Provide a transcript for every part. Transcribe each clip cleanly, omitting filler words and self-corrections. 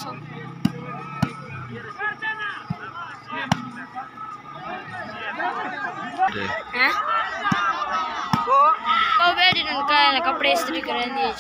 सो हैं वो बैठी उनका कपड़े इस्त्री कर दिए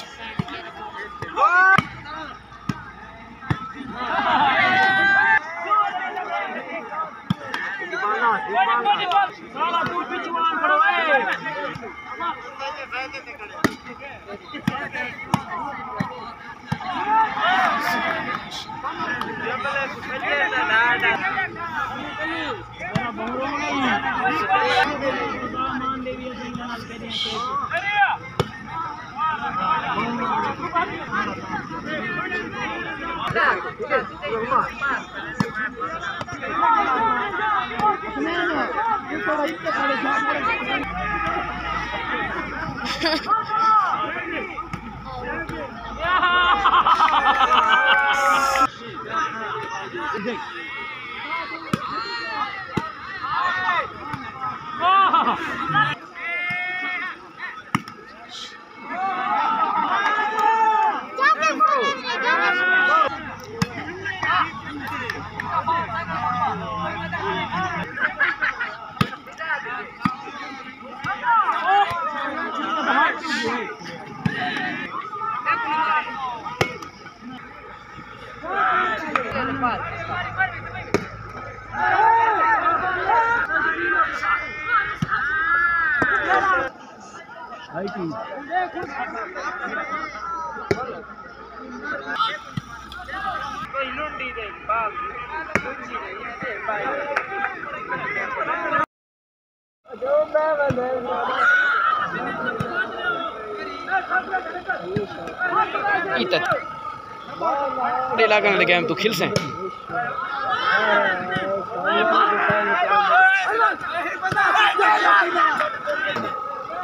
लागन लगे हम तो खिल से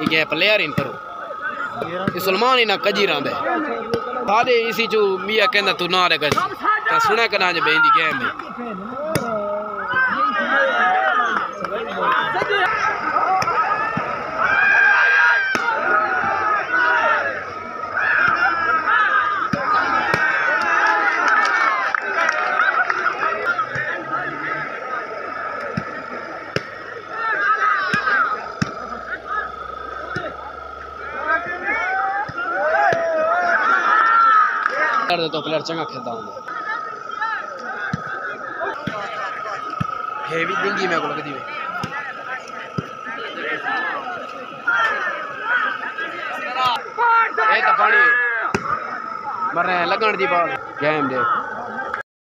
ये प्लेयर इन करो ये सलमान इना कजी रांदे सादे इसी चो मिया कहंदा तू ना रे गज ता सुना कना जे बेंदी गेम में तो प्लेयर चंगा खेलता हूँ हेवी डिंगी में को लगती है तो पानी मर रहे हैं लगन दी बाल गेम दे